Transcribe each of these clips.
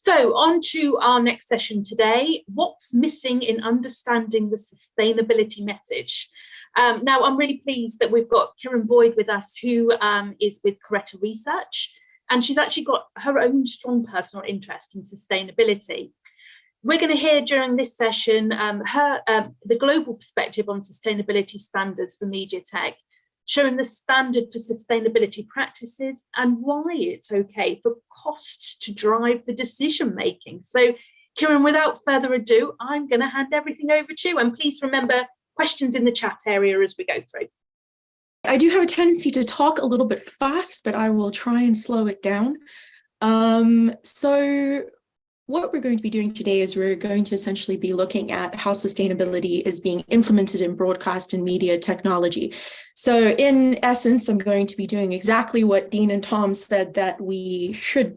So on to our next session today, what's missing in understanding the sustainability message? Now, I'm really pleased that we've got Karen Boyd with us, who is with Coretta Research, and she's actually got her own strong personal interest in sustainability. We're going to hear during this session the global perspective on sustainability standards for media tech, showing the standard for sustainability practices and why it's okay for costs to drive the decision making. So, Kieran, without further ado, I'm going to hand everything over to you. And please remember questions in the chat area as we go through. I do have a tendency to talk a little bit fast, but I will try and slow it down. So what we're going to be doing today is we're going to essentially be looking at how sustainability is being implemented in broadcast and media technology. So in essence, I'm going to be doing exactly what Dean and Tom said that we should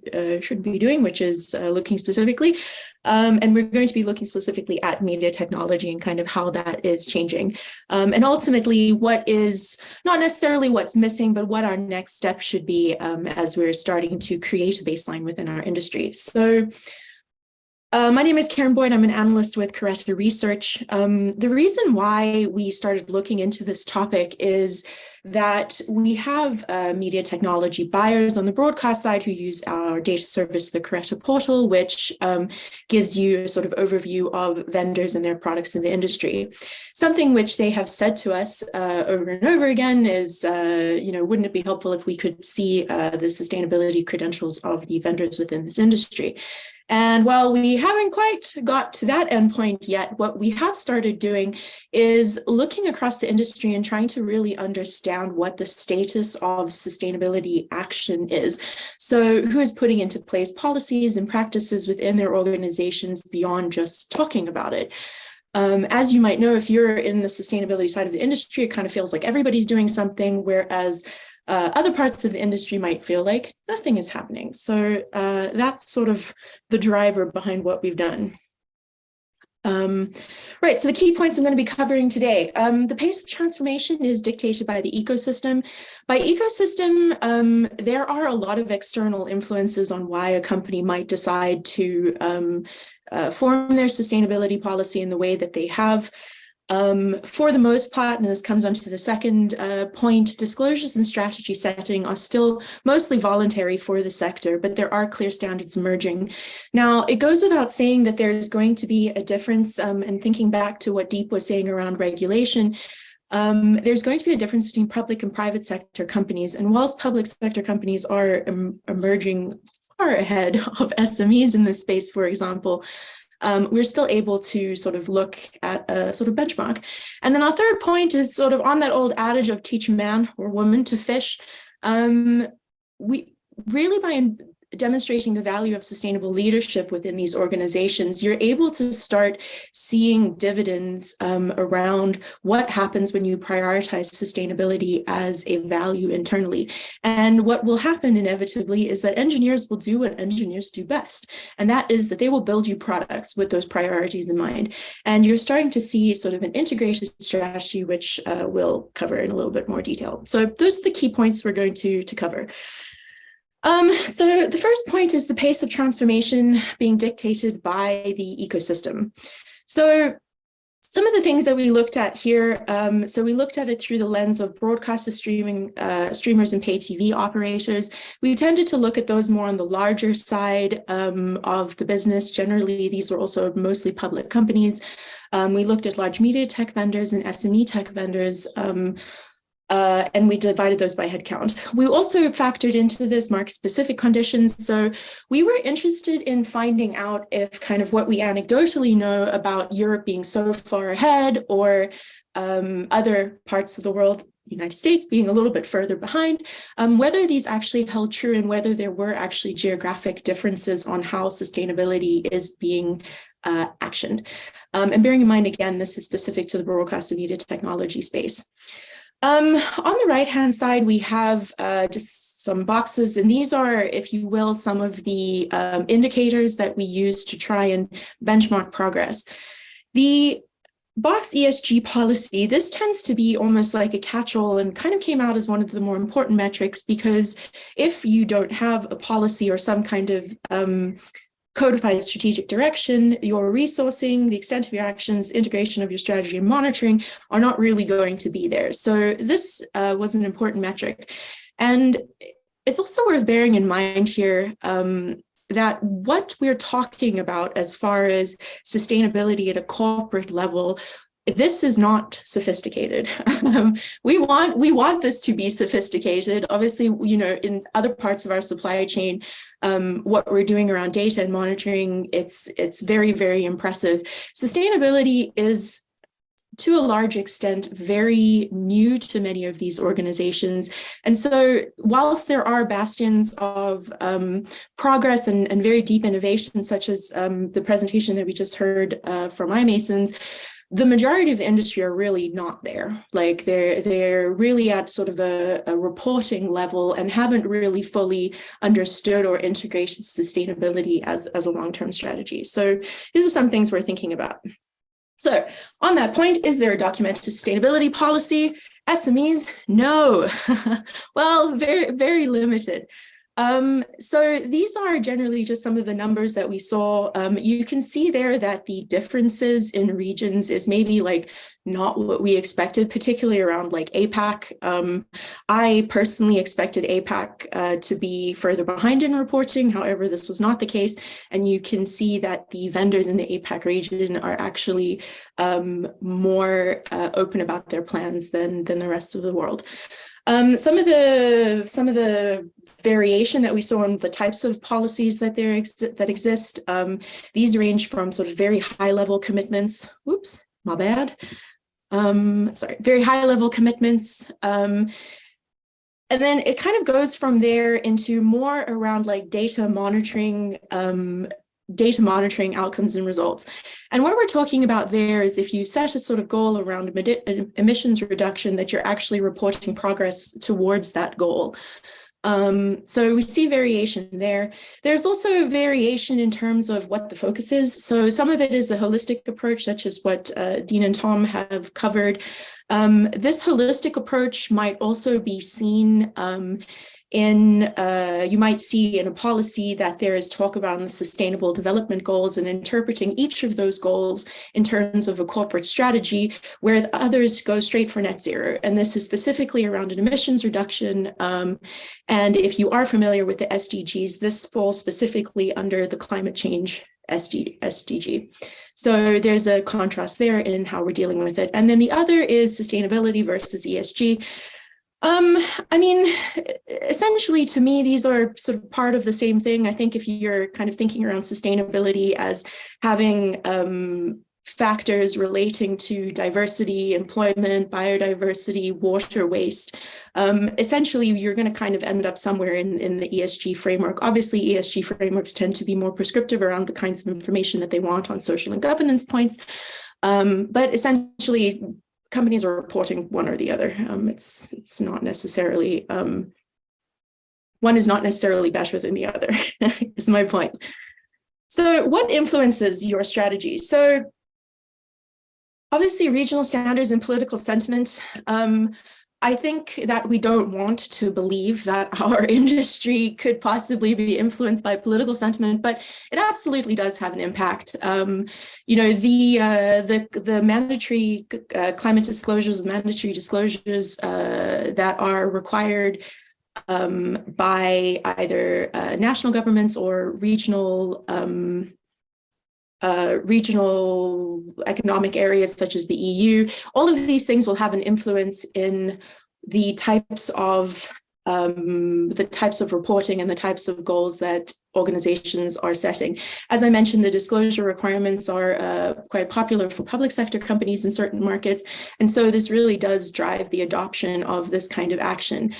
be doing, which is looking specifically. And we're going to be looking specifically at media technology and kind of how that is changing. And ultimately, what is not necessarily what's missing, but what our next step should be as we're starting to create a baseline within our industry. So my name is Karen Boyd. I'm an analyst with Coretta Research. The reason why we started looking into this topic is that we have media technology buyers on the broadcast side who use our data service, the Coretta portal, which gives you a sort of overview of vendors and their products in the industry. Something which they have said to us over and over again is, wouldn't it be helpful if we could see the sustainability credentials of the vendors within this industry? And while we haven't quite got to that endpoint yet, what we have started doing is looking across the industry and trying to really understand what the status of sustainability action is. So who is putting into place policies and practices within their organizations beyond just talking about it? As you might know, if you're in the sustainability side of the industry, it kind of feels like everybody's doing something, whereas other parts of the industry might feel like nothing is happening. So that's sort of the driver behind what we've done. Right, so the key points I'm going to be covering today. The pace of transformation is dictated by the ecosystem. By ecosystem, there are a lot of external influences on why a company might decide to form their sustainability policy in the way that they have. For the most part, and this comes on to the second point, disclosures and strategy setting are still mostly voluntary for the sector, but there are clear standards emerging. Now, it goes without saying that there's going to be a difference, and thinking back to what Deep was saying around regulation, there's going to be a difference between public and private sector companies. And whilst public sector companies are emerging far ahead of SMEs in this space, for example, we're still able to sort of look at a sort of benchmark. And then our third point is sort of on that old adage of teach a man or woman to fish. We really, by demonstrating the value of sustainable leadership within these organizations, you're able to start seeing dividends around what happens when you prioritize sustainability as a value internally. And what will happen inevitably is that engineers will do what engineers do best. And that is that they will build you products with those priorities in mind. And you're starting to see sort of an integrated strategy, which we'll cover in a little bit more detail. So those are the key points we're going to cover. So the first point is the pace of transformation being dictated by the ecosystem. So some of the things that we looked at here, so we looked at it through the lens of broadcaster streamers and pay TV operators. We tended to look at those more on the larger side of the business. Generally, these were also mostly public companies. We looked at large media tech vendors and SME tech vendors, and we divided those by headcount. We also factored into this market-specific conditions. So we were interested in finding out if kind of what we anecdotally know about Europe being so far ahead, or other parts of the world, United States being a little bit further behind, whether these actually held true and whether there were actually geographic differences on how sustainability is being actioned. And bearing in mind, again, this is specific to the broadcast and media technology space. On the right-hand side, we have just some boxes, and these are, if you will, some of the indicators that we use to try and benchmark progress. The box ESG policy, this tends to be almost like a catch-all and kind of came out as one of the more important metrics, because if you don't have a policy or some kind of codified strategic direction, your resourcing, the extent of your actions, integration of your strategy and monitoring are not really going to be there. So this was an important metric. And it's also worth bearing in mind here that what we're talking about as far as sustainability at a corporate level, this is not sophisticated. We want this to be sophisticated. Obviously, you know, in other parts of our supply chain, what we're doing around data and monitoring, it's very, very impressive. Sustainability is, to a large extent, very new to many of these organizations. And so whilst there are bastions of progress and very deep innovation, such as the presentation that we just heard from iMasons, the majority of the industry are really not there. Like they're really at sort of a reporting level and haven't really fully understood or integrated sustainability as a long-term strategy. So these are some things we're thinking about. So on that point, is there a documented sustainability policy? SMEs? No. Well, very, very limited. So these are generally just some of the numbers that we saw. You can see there that the differences in regions is maybe like not what we expected, particularly around like APAC. I personally expected APAC to be further behind in reporting. However, this was not the case. And you can see that the vendors in the APAC region are actually more open about their plans than the rest of the world. Some of the variation that we saw in the types of policies that exist, these range from sort of very high level commitments. Oops, my bad. Very high level commitments. And then it kind of goes from there into more around like data monitoring outcomes and results. And what we're talking about there is if you set a sort of goal around emissions reduction, that you're actually reporting progress towards that goal. So we see variation there. There's also variation in terms of what the focus is. So some of it is a holistic approach, such as what Dean and Tom have covered. This holistic approach might also be seen you might see in a policy that there is talk about the sustainable development goals and interpreting each of those goals in terms of a corporate strategy, where the others go straight for net zero. And this is specifically around an emissions reduction. And if you are familiar with the SDGs, this falls specifically under the climate change SDG. So there's a contrast there in how we're dealing with it. And then the other is sustainability versus ESG. I mean, essentially, to me, these are sort of part of the same thing. I think if you're kind of thinking around sustainability as having factors relating to diversity, employment, biodiversity, water waste, essentially, you're going to kind of end up somewhere in the ESG framework. Obviously, ESG frameworks tend to be more prescriptive around the kinds of information that they want on social and governance points. But essentially, companies are reporting one or the other. It's not necessarily, one is not necessarily better than the other, is my point. So what influences your strategy? So obviously regional standards and political sentiment. I think that we don't want to believe that our industry could possibly be influenced by political sentiment, but it absolutely does have an impact. You know, the mandatory climate disclosures, mandatory disclosures that are required by either national governments or regional economic areas such as the EU, all of these things will have an influence in the types of reporting and the types of goals that organizations are setting. As I mentioned, the disclosure requirements are quite popular for public sector companies in certain markets. And so this really does drive the adoption of this kind of action.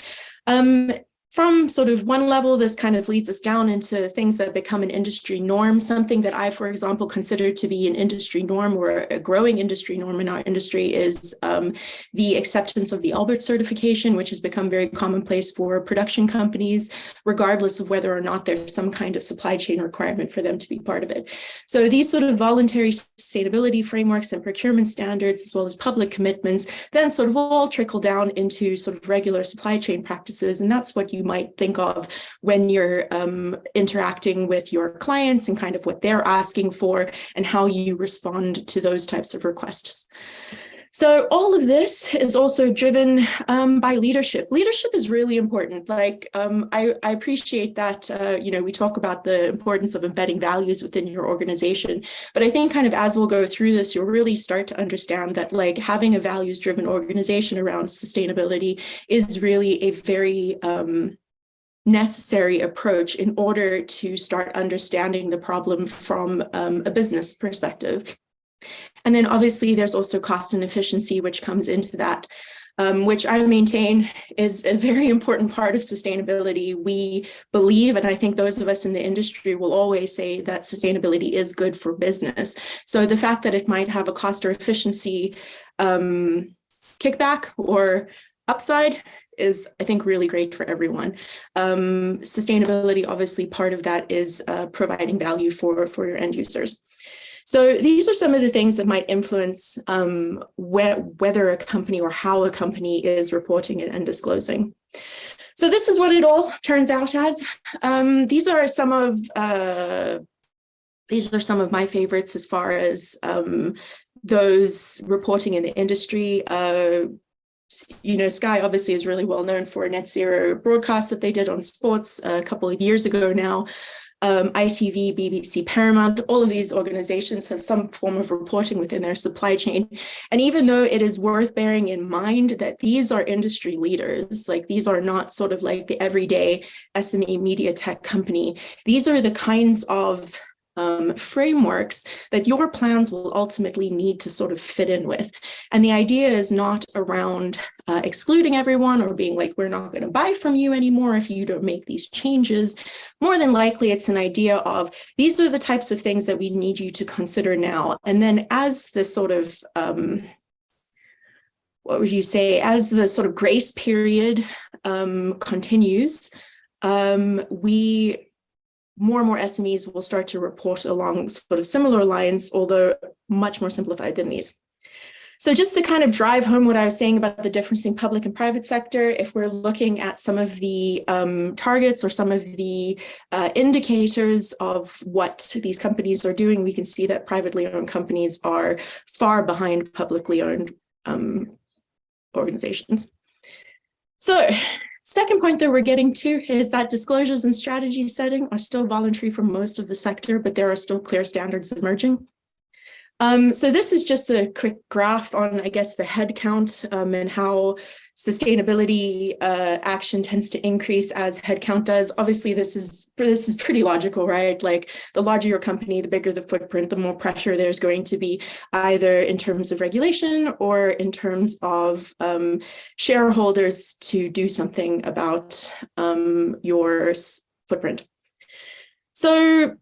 From sort of one level, this kind of leads us down into things that become an industry norm. Something that I, for example, consider to be an industry norm or a growing industry norm in our industry is the acceptance of the Albert certification, which has become very commonplace for production companies, regardless of whether or not there's some kind of supply chain requirement for them to be part of it. So these sort of voluntary sustainability frameworks and procurement standards, as well as public commitments, then sort of all trickle down into sort of regular supply chain practices. And that's what you you might think of when you're interacting with your clients and kind of what they're asking for and how you respond to those types of requests. So all of this is also driven by leadership. Leadership is really important. Like I appreciate that, we talk about the importance of embedding values within your organization, but I think kind of as we'll go through this, you'll really start to understand that like having a values-driven organization around sustainability is really a very necessary approach in order to start understanding the problem from a business perspective. And then obviously there's also cost and efficiency, which comes into that, which I maintain is a very important part of sustainability. We believe, and I think those of us in the industry will always say that sustainability is good for business. So the fact that it might have a cost or efficiency kickback or upside is, I think, really great for everyone. Sustainability, obviously, part of that is providing value for your end users. So these are some of the things that might influence whether a company or how a company is reporting it and disclosing. So this is what it all turns out as. These are some of my favorites as far as those reporting in the industry. Sky obviously is really well known for a net zero broadcast that they did on sports a couple of years ago now. ITV, BBC, Paramount, all of these organizations have some form of reporting within their supply chain. And even though it is worth bearing in mind that these are industry leaders, like these are not sort of like the everyday SME media tech company, these are the kinds of frameworks that your plans will ultimately need to sort of fit in with. And the idea is not around excluding everyone or being like, we're not going to buy from you anymore if you don't make these changes. More than likely, it's an idea of these are the types of things that we need you to consider now. And then as the sort of, as the sort of grace period continues, more and more SMEs will start to report along sort of similar lines, although much more simplified than these. So just to kind of drive home what I was saying about the difference between public and private sector, if we're looking at some of the targets or some of the indicators of what these companies are doing, we can see that privately owned companies are far behind publicly owned organizations. So second point that we're getting to is that disclosures and strategy setting are still voluntary for most of the sector, but there are still clear standards emerging. So this is just a quick graph on, I guess, the head count and how sustainability action tends to increase as headcount does. Obviously, this is pretty logical, right? Like the larger your company, the bigger the footprint, the more pressure there's going to be, either in terms of regulation or in terms of shareholders to do something about your footprint. So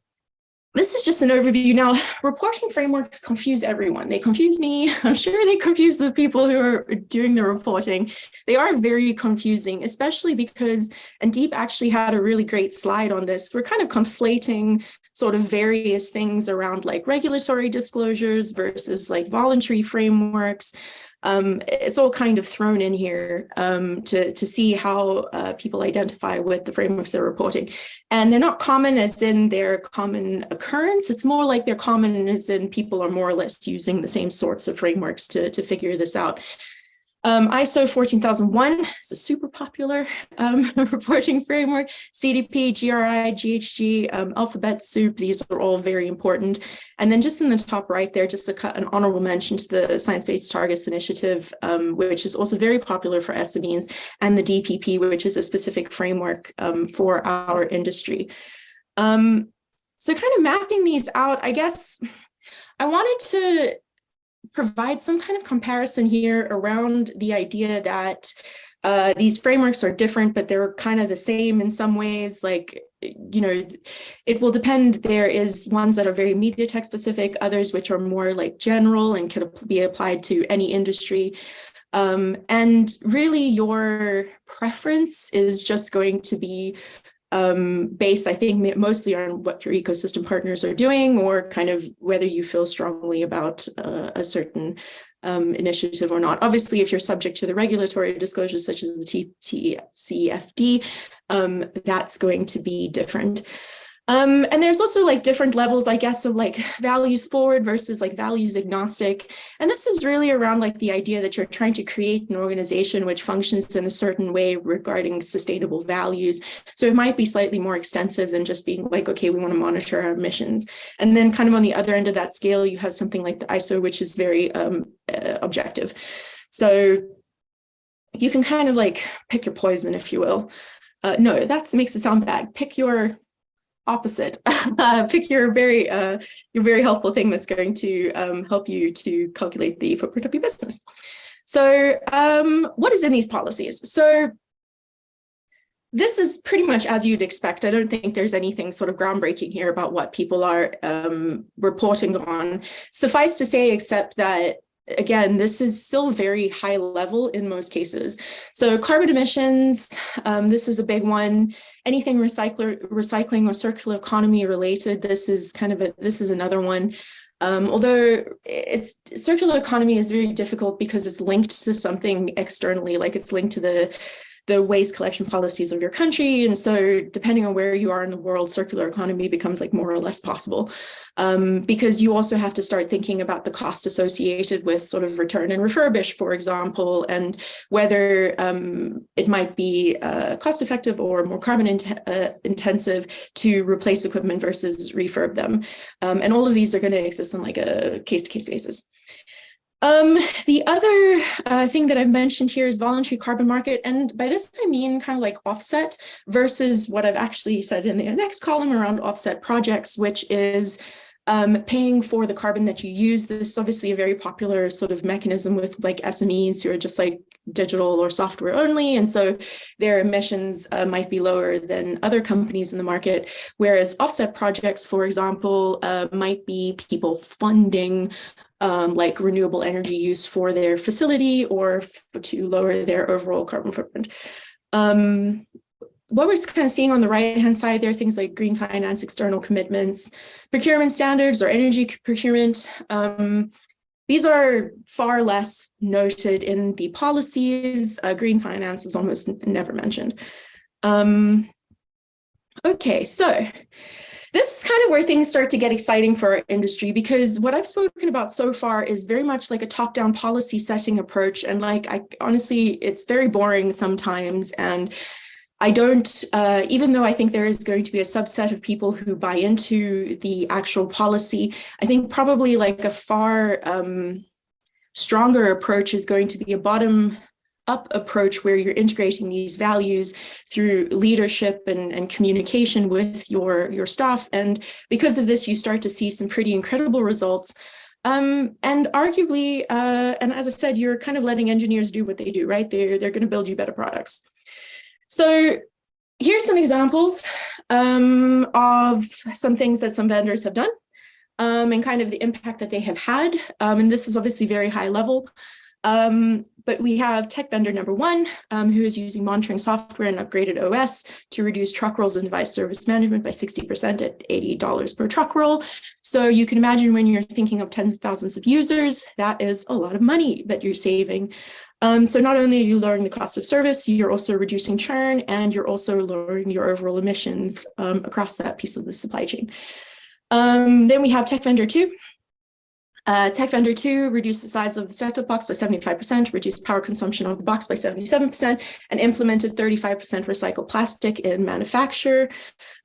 this is just an overview. Now, reporting frameworks confuse everyone. They confuse me. I'm sure they confuse the people who are doing the reporting. They are very confusing, especially because, and Deep actually had a really great slide on this. We're kind of conflating sort of various things around like regulatory disclosures versus like voluntary frameworks. It's all kind of thrown in here to see how people identify with the frameworks they're reporting. And they're not common as in their common occurrence. It's more like they're common as in people are more or less using the same sorts of frameworks to figure this out. ISO 14001 is a super popular reporting framework. CDP, GRI, GHG, Alphabet Soup, these are all very important. And then just in the top right there, just an honorable mention to the Science-Based Targets Initiative, which is also very popular for SMEs, and the DPP, which is a specific framework for our industry. So kind of mapping these out, I guess I wanted to provide some kind of comparison here around the idea that these frameworks are different, but they're kind of the same in some ways. Like, it will depend. There is ones that are very media tech specific, others which are more like general and could be applied to any industry. And really your preference is just going to be based, I think, mostly on what your ecosystem partners are doing, or kind of whether you feel strongly about a certain initiative or not. Obviously, if you're subject to the regulatory disclosures such as the TCFD, that's going to be different. And there's also like different levels, I guess, of like values forward versus like values agnostic. And this is really around like the idea that you're trying to create an organization which functions in a certain way regarding sustainable values. So it might be slightly more extensive than just being like, okay, we want to monitor our emissions. And then kind of on the other end of that scale, you have something like the ISO, which is very objective. So you can kind of like pick your poison, if you will. No, that makes it sound bad. Pick your opposite. Pick your very helpful thing that's going to help you to calculate the footprint of your business. So what is in these policies? So this is pretty much as you'd expect. I don't think there's anything sort of groundbreaking here about what people are reporting on. Suffice to say, except that, again, this is still very high level in most cases. So carbon emissions, this is a big one. Anything recycling or circular economy related, this is another one. Although circular economy is very difficult because it's linked to something externally, like it's linked to the waste collection policies of your country. And so depending on where you are in the world, circular economy becomes like more or less possible, because you also have to start thinking about the cost associated with sort of return and refurbish, for example, and whether it might be cost effective or more carbon intensive to replace equipment versus refurb them. And all of these are going to exist on like a case-to-case basis. The other thing that I've mentioned here is voluntary carbon market. And by this, I mean kind of like offset versus what I've actually said in the next column around offset projects, which is paying for the carbon that you use. This is obviously a very popular sort of mechanism with like SMEs who are just like digital or software only. And so their emissions might be lower than other companies in the market. Whereas offset projects, for example, might be people funding like renewable energy use for their facility or to lower their overall carbon footprint. What we're kind of seeing on the right-hand side there are things like green finance, external commitments, procurement standards or energy procurement. These are far less noted in the policies. Green finance is almost never mentioned. Okay, so this is kind of where things start to get exciting for our industry, because what I've spoken about so far is very much like a top-down policy setting approach. And like, honestly, it's very boring sometimes. And I don't, even though I think there is going to be a subset of people who buy into the actual policy, I think probably like a far stronger approach is going to be a bottom-up approach where you're integrating these values through leadership and communication with your staff. And because of this, you start to see some pretty incredible results. And arguably, and as I said, you're kind of letting engineers do what they do, right? They're going to build you better products. So here's some examples of some things that some vendors have done and kind of the impact that they have had. And this is obviously very high level. But we have tech vendor number one, who is using monitoring software and upgraded OS to reduce truck rolls and device service management by 60% at $80 per truck roll. So you can imagine when you're thinking of tens of thousands of users, that is a lot of money that you're saving. So not only are you lowering the cost of service, you're also reducing churn, and you're also lowering your overall emissions across that piece of the supply chain. Then we have tech vendor two. Tech vendor two reduced the size of the set-top box by 75%, reduced power consumption of the box by 77%, and implemented 35% recycled plastic in manufacture.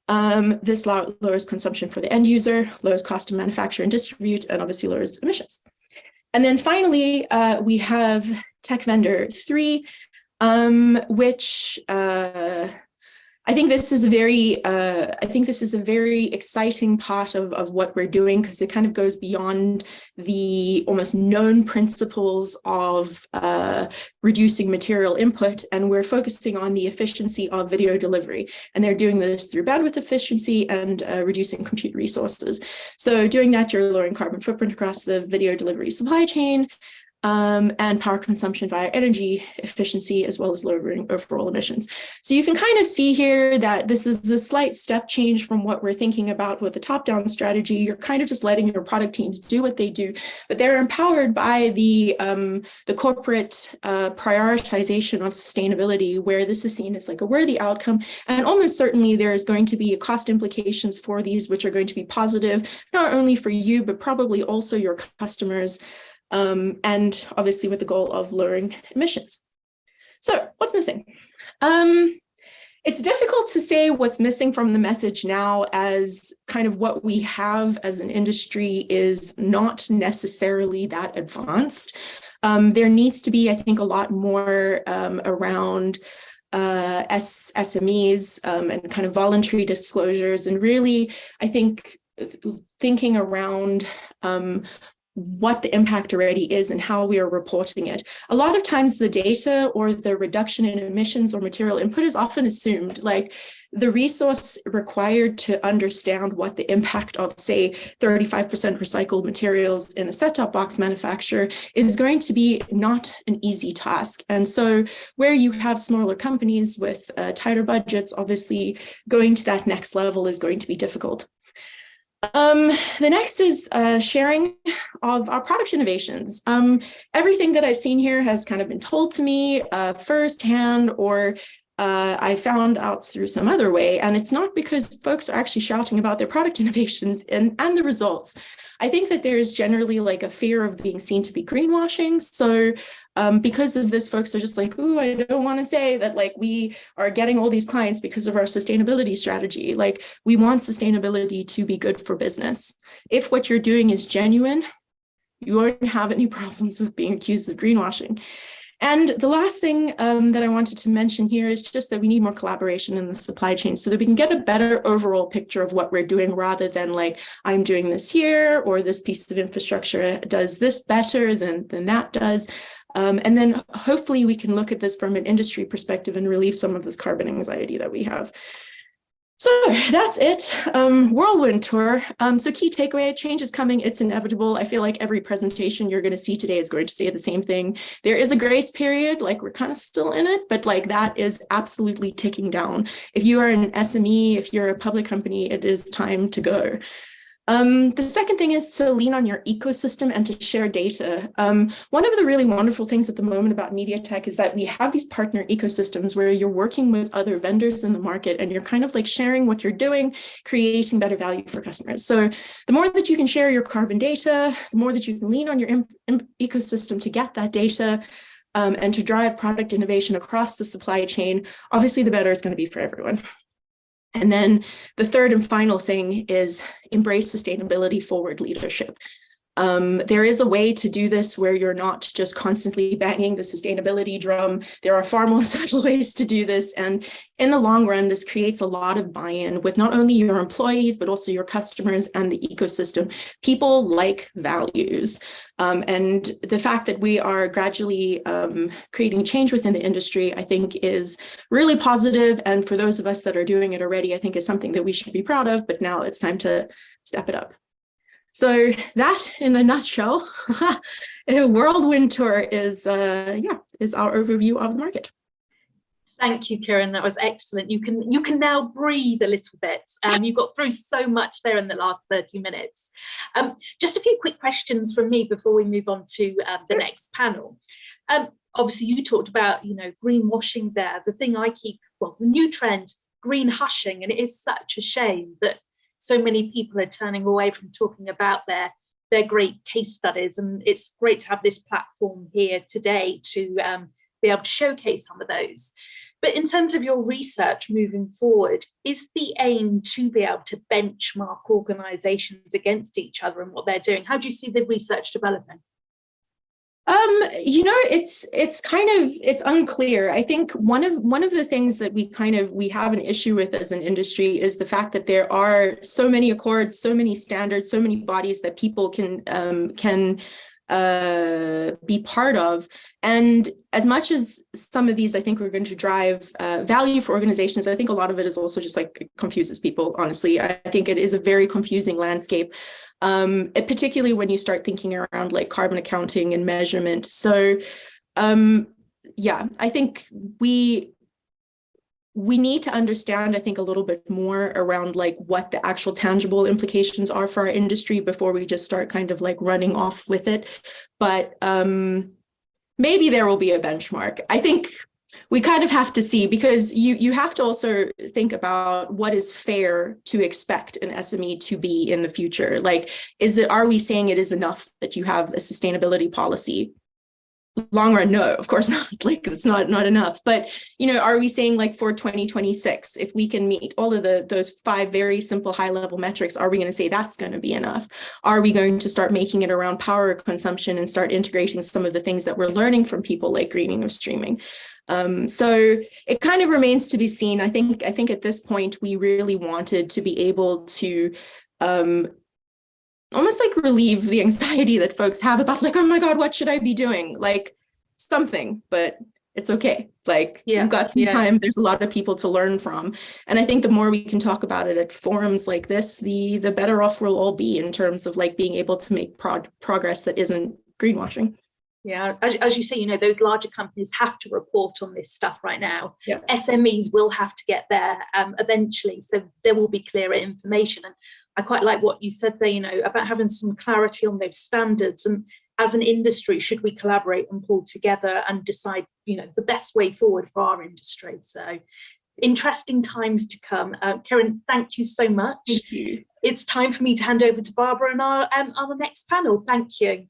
This lowers consumption for the end user, lowers cost to manufacture and distribute, and obviously lowers emissions. And then finally, we have tech vendor three, which I think this is a very exciting part of what we're doing, because it kind of goes beyond the almost known principles of reducing material input, and we're focusing on the efficiency of video delivery. And they're doing this through bandwidth efficiency and reducing compute resources. So doing that, you're lowering carbon footprint across the video delivery supply chain. and power consumption via energy efficiency, as well as lowering overall emissions. So you can kind of see here that this is a slight step change from what we're thinking about with the top-down strategy. You're kind of just letting your product teams do what they do, but they're empowered by the corporate prioritization of sustainability, where this is seen as like a worthy outcome. And almost certainly there is going to be cost implications for these, which are going to be positive, not only for you, but probably also your customers. And obviously with the goal of lowering emissions. So what's missing? It's difficult to say what's missing from the message now, as kind of what we have as an industry is not necessarily that advanced. There needs to be, I think, a lot more around SMEs and kind of voluntary disclosures, and really, I think, thinking around what the impact already is and how we are reporting it. A lot of times the data or the reduction in emissions or material input is often assumed, like the resource required to understand what the impact of, say, 35% recycled materials in a set-top box manufacturer is going to be not an easy task. And so where you have smaller companies with tighter budgets, obviously going to that next level is going to be difficult. The next is sharing of our product innovations. Everything that I've seen here has kind of been told to me firsthand, or I found out through some other way. And it's not because folks are actually shouting about their product innovations and the results. I think that there's generally like a fear of being seen to be greenwashing. So because of this, folks are just like, ooh, I don't want to say that like we are getting all these clients because of our sustainability strategy. Like we want sustainability to be good for business. If what you're doing is genuine, you won't have any problems with being accused of greenwashing. And the last thing that I wanted to mention here is just that we need more collaboration in the supply chain so that we can get a better overall picture of what we're doing, rather than like, I'm doing this here, or this piece of infrastructure does this better than that does. And then hopefully we can look at this from an industry perspective and relieve some of this carbon anxiety that we have. So that's it. Whirlwind tour. So key takeaway: change is coming. It's inevitable. I feel like every presentation you're going to see today is going to say the same thing. There is a grace period, like we're kind of still in it, but like that is absolutely ticking down. If you are an SME, if you're a public company, it is time to go. The second thing is to lean on your ecosystem and to share data. One of the really wonderful things at the moment about media tech is that we have these partner ecosystems where you're working with other vendors in the market and you're kind of like sharing what you're doing, creating better value for customers. So the more that you can share your carbon data, the more that you can lean on your ecosystem to get that data and to drive product innovation across the supply chain, obviously the better it's going to be for everyone. And then the third and final thing is embrace sustainability forward leadership. There is a way to do this where you're not just constantly banging the sustainability drum. There are far more subtle ways to do this. And in the long run, this creates a lot of buy-in with not only your employees, but also your customers and the ecosystem. People like values. And the fact that we are gradually creating change within the industry, I think is really positive. And for those of us that are doing it already, I think is something that we should be proud of, but now it's time to step it up. So that, in a nutshell, a whirlwind tour is our overview of the market. Thank you, Kieran. That was excellent. You can now breathe a little bit. You got through so much there in the last 30 minutes. Just a few quick questions from me before we move on to the next panel. Obviously, you talked about greenwashing there. The thing the new trend, green hushing, and it is such a shame that so many people are turning away from talking about their great case studies, and it's great to have this platform here today to be able to showcase some of those. But in terms of your research moving forward, is the aim to be able to benchmark organisations against each other and what they're doing? How do you see the research developing? It's unclear. I think one of the things that we have an issue with as an industry is the fact that there are so many accords, so many standards, so many bodies that people can be part of. And as much as some of these, I think, we're going to drive value for organizations, I think a lot of it is also just like, it confuses people, honestly. I think it is a very confusing landscape, particularly when you start thinking around like carbon accounting and measurement. So yeah, I think we need to understand, I think, a little bit more around like what the actual tangible implications are for our industry before we just start kind of like running off with it. But maybe there will be a benchmark. I think we kind of have to see, because you have to also think about what is fair to expect an SME to be in the future. Like, are we saying it is enough that you have a sustainability policy? Long run, no, of course not. Like, it's not enough. But, you know, are we saying like for 2026, if we can meet all of those 5 very simple high level metrics, are we going to say that's going to be enough? Are we going to start making it around power consumption and start integrating some of the things that we're learning from people like greening or streaming? So it kind of remains to be seen. I think at this point, we really wanted to be able to almost like relieve the anxiety that folks have about like, oh my God, what should I be doing? Like something, but it's okay. Like, we've got some time. There's a lot of people to learn from. And I think the more we can talk about it at forums like this, the better off we'll all be in terms of like being able to make progress that isn't greenwashing. Yeah, as you say, you know, those larger companies have to report on this stuff right now. Yeah. SMEs will have to get there eventually. So there will be clearer information. And I quite like what you said there, you know, about having some clarity on those standards. And as an industry, should we collaborate and pull together and decide, you know, the best way forward for our industry? So interesting times to come. Karen, thank you so much. Thank you. It's time for me to hand over to Barbara and our next panel. Thank you.